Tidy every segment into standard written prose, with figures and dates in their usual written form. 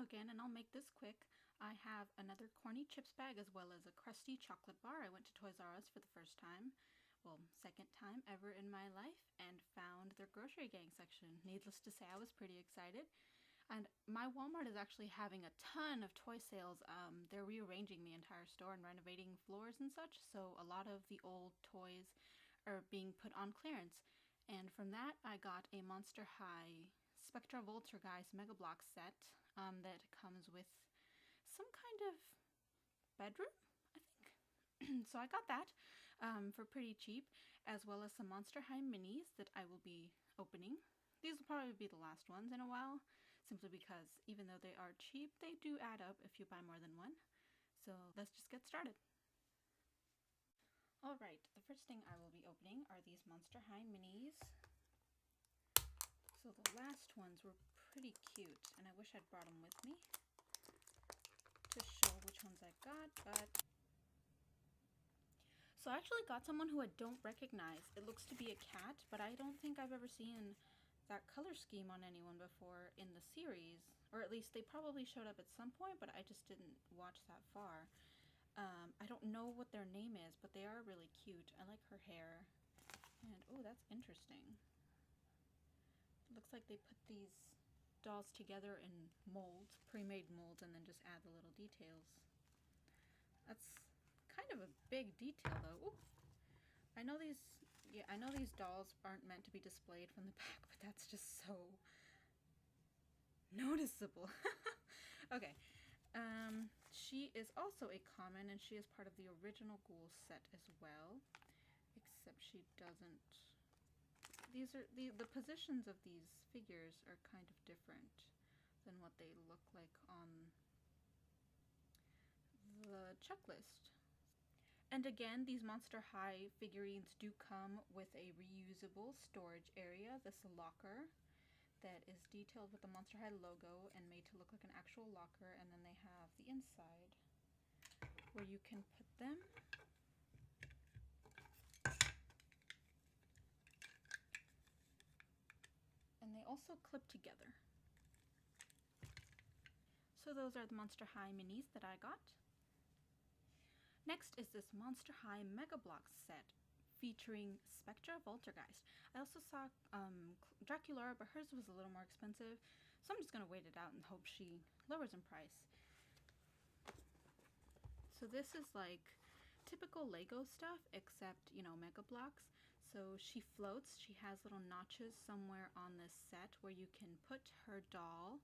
again, and I'll make this quick. I have another corny chips bag as well as a crusty chocolate bar. I went to Toys R Us for the first time, well, second time ever in my life, and found their Grocery Gang section. Needless to say, I was pretty excited. And my Walmart is actually having a ton of toy sales. They're rearranging the entire store and renovating floors and such, so a lot of the old toys are being put on clearance. And from that, I got a Monster High Spectra Voltergeist Megablok set that comes with some kind of bedroom, I think. So I got that for pretty cheap, as well as some Monster High minis that I will be opening. These will probably be the last ones in a while, simply because even though they are cheap, they do add up if you buy more than one. So let's just get started. Alright, the first thing I will be opening are these Monster High minis. So the last ones were pretty cute, and I wish I'd brought them with me to show which ones I got, but... So I actually got someone who I don't recognize. It looks to be a cat, but I don't think I've ever seen that color scheme on anyone before in the series. Or at least they probably showed up at some point, but I just didn't watch that far. I don't know what their name is, but they are really cute. I like her hair. And, oh, that's interesting. It looks like they put these dolls together in molds, pre-made molds, and then just add the little details. That's kind of a big detail, though. Ooh. I know these dolls aren't meant to be displayed from the back, but that's just so noticeable. Okay. She is also a common, and she is part of the original Ghoul set as well, except she doesn't... These are the positions of these figures are kind of different than what they look like on the checklist. And again, these Monster High figurines do come with a reusable storage area, this locker that is detailed with the Monster High logo and made to look like an actual locker, and then they have the inside where you can put them. And they also clip together. So those are the Monster High minis that I got. Next is this Monster High Megablok set featuring Spectra Voltergeist. I also saw Dracula, but hers was a little more expensive, so I'm just going to wait it out and hope she lowers in price. So this is like typical Lego stuff, except, you know, Megabloks. So she floats. She has little notches somewhere on this set where you can put her doll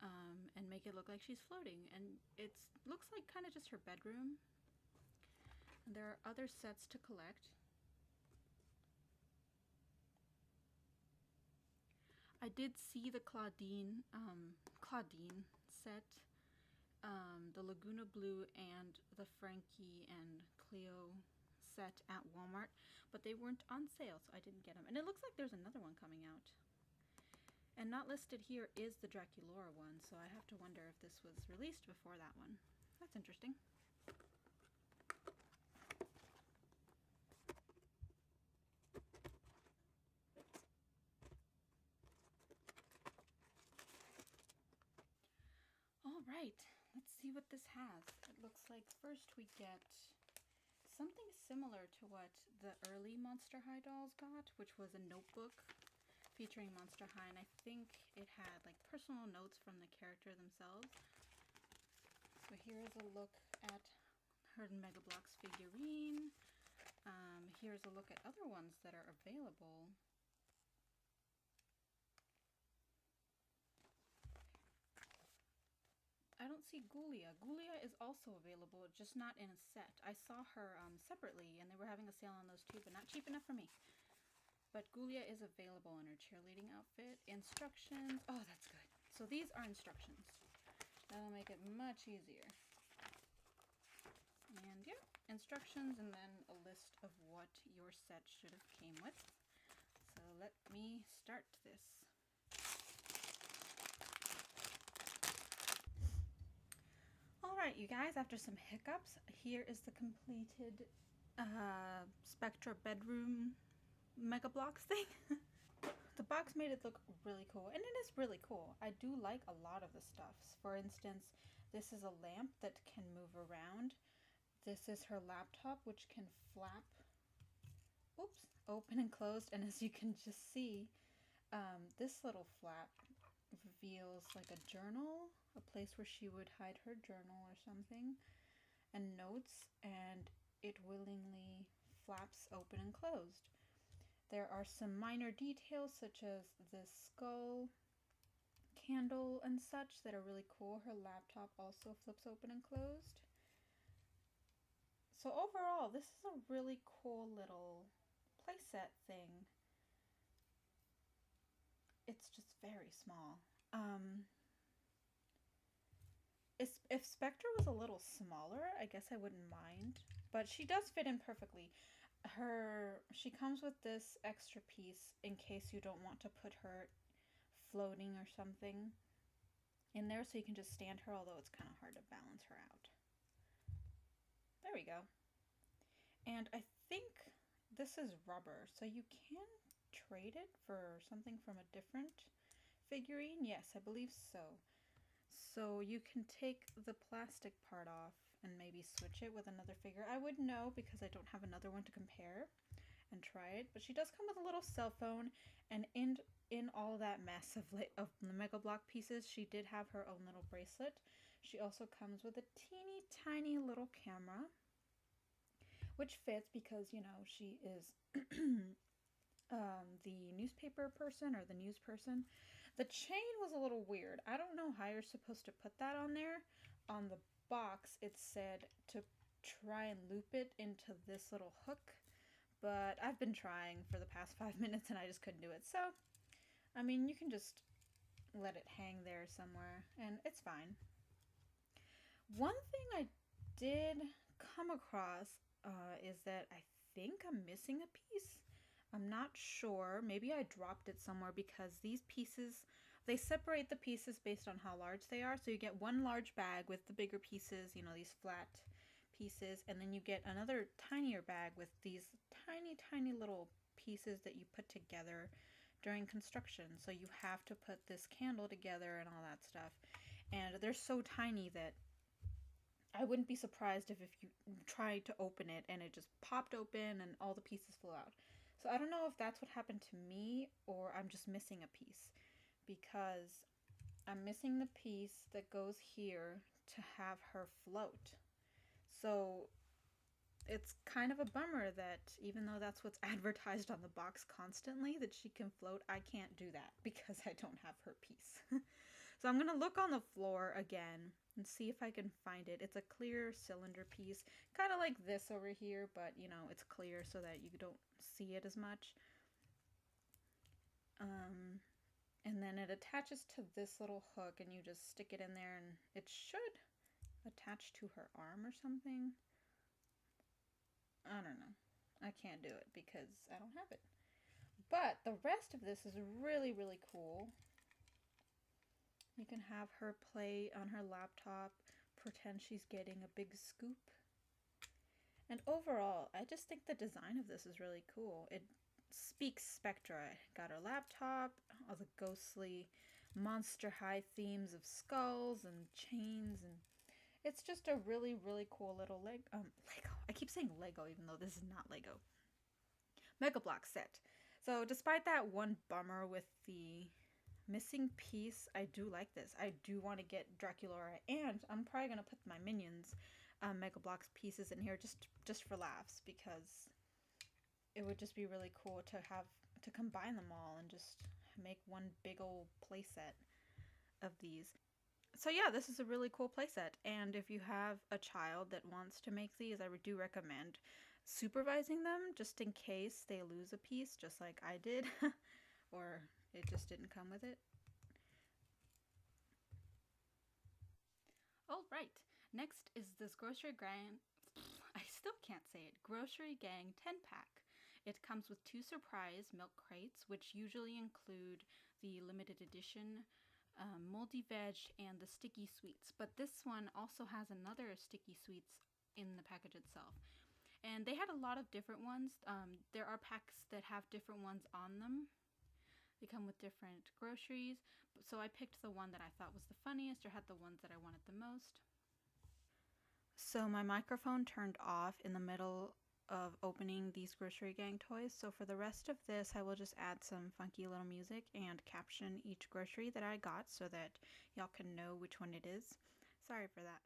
and make it look like she's floating. And it looks like kind of just her bedroom. And there are other sets to collect. I did see the Claudine set, the Laguna Blue and the Frankie and Cleo set at Walmart, but they weren't on sale, so I didn't get them. And it looks like there's another one coming out. And not listed here is the Draculaura one, so I have to wonder if this was released before that one. That's interesting. Alright, let's see what this has. It looks like first we get something similar to what the early Monster High dolls got, which was a notebook featuring Monster High, and I think it had like personal notes from the character themselves. So here's a look at her Megablok's figurine. Here's a look at other ones that are available. I don't see Ghoulia. Ghoulia is also available, just not in a set. I saw her separately, and they were having a sale on those too, but not cheap enough for me. But Ghoulia is available in her cheerleading outfit. Instructions. Oh, that's good. So these are instructions. That'll make it much easier. And yeah, instructions and then a list of what your set should have came with. So let me start this. Alright, you guys, after some hiccups, here is the completed Spectra bedroom Megabloks thing. the box made it look really cool, and it is really cool. I do like a lot of the stuffs. For instance, this is a lamp that can move around. This is her laptop, which can flap, oops, open and closed. And as you can just see, this little flap reveals like a journal, a place where she would hide her journal or something, and notes, and it willingly flaps open and closed. There are some minor details such as this skull candle and such that are really cool. Her laptop also flips open and closed. So overall, this is a really cool little playset thing. It's just very small. If Spectre was a little smaller, I guess I wouldn't mind. But she does fit in perfectly. She comes with this extra piece in case you don't want to put her floating or something in there, so you can just stand her, although it's kind of hard to balance her out. There we go. And I think this is rubber, so you can trade it for something from a different figurine. Yes, I believe so. So you can take the plastic part off and maybe switch it with another figure. I would know because I don't have another one to compare and try it. But she does come with a little cell phone, and in all that mess of the Megablok pieces, she did have her own little bracelet. She also comes with a teeny tiny little camera, which fits because, you know, she is the newspaper person or the news person. The chain was a little weird. I don't know how you're supposed to put that on there. On the box, it said to try and loop it into this little hook, but I've been trying for the past 5 minutes and I just couldn't do it. So, I mean, you can just let it hang there somewhere and it's fine. One thing I did come across is that I think I'm missing a piece. I'm not sure. Maybe I dropped it somewhere because these pieces, they separate the pieces based on how large they are. So you get one large bag with the bigger pieces, you know, these flat pieces, and then you get another tinier bag with these tiny, tiny little pieces that you put together during construction. So you have to put this candle together and all that stuff. And they're so tiny that I wouldn't be surprised if you tried to open it and it just popped open and all the pieces flew out. So I don't know if that's what happened to me or I'm just missing a piece, because I'm missing the piece that goes here to have her float. So it's kind of a bummer that even though that's what's advertised on the box constantly, that she can float, I can't do that because I don't have her piece. So I'm going to look on the floor again and see if I can find it. It's a clear cylinder piece, kind of like this over here, but you know, it's clear so that you don't see it as much. And then it attaches to this little hook and you just stick it in there and it should attach to her arm or something. I don't know. I can't do it because I don't have it. But the rest of this is really, really cool. You can have her play on her laptop, pretend she's getting a big scoop. And overall, I just think the design of this is really cool. It speaks Spectra. Got her laptop, all the ghostly Monster High themes of skulls and chains, and it's just a really, really cool little Lego. I keep saying Lego even though this is not Lego. Megablok set. So despite that one bummer with the missing piece, I do like this. I do want to get Draculaura, and I'm probably gonna put my minions, Megablok's pieces in here just for laughs, because it would just be really cool to have to combine them all and just make one big old playset of these. So yeah, this is a really cool playset, and if you have a child that wants to make these, I do recommend supervising them just in case they lose a piece, just like I did, or it just didn't come with it. All right, next is this Grossery Gang. I still can't say it. Grossery Gang 10-pack. It comes with 2 surprise milk crates, which usually include the limited edition moldy veg and the sticky sweets. But this one also has another sticky sweets in the package itself. And they had a lot of different ones. There are packs that have different ones on them. They come with different groceries, so I picked the one that I thought was the funniest or had the ones that I wanted the most. So my microphone turned off in the middle of opening these Grossery Gang toys, so for the rest of this I will just add some funky little music and caption each grocery that I got so that y'all can know which one it is. Sorry for that.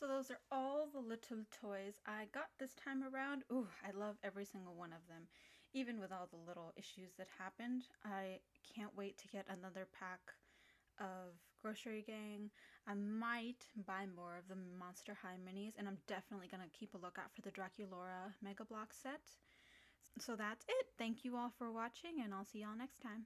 So those are all the little toys I got this time around. Ooh, I love every single one of them. Even with all the little issues that happened, I can't wait to get another pack of Grossery Gang. I might buy more of the Monster High minis, and I'm definitely going to keep a lookout for the Draculaura Megablok set. So that's it. Thank you all for watching, and I'll see y'all next time.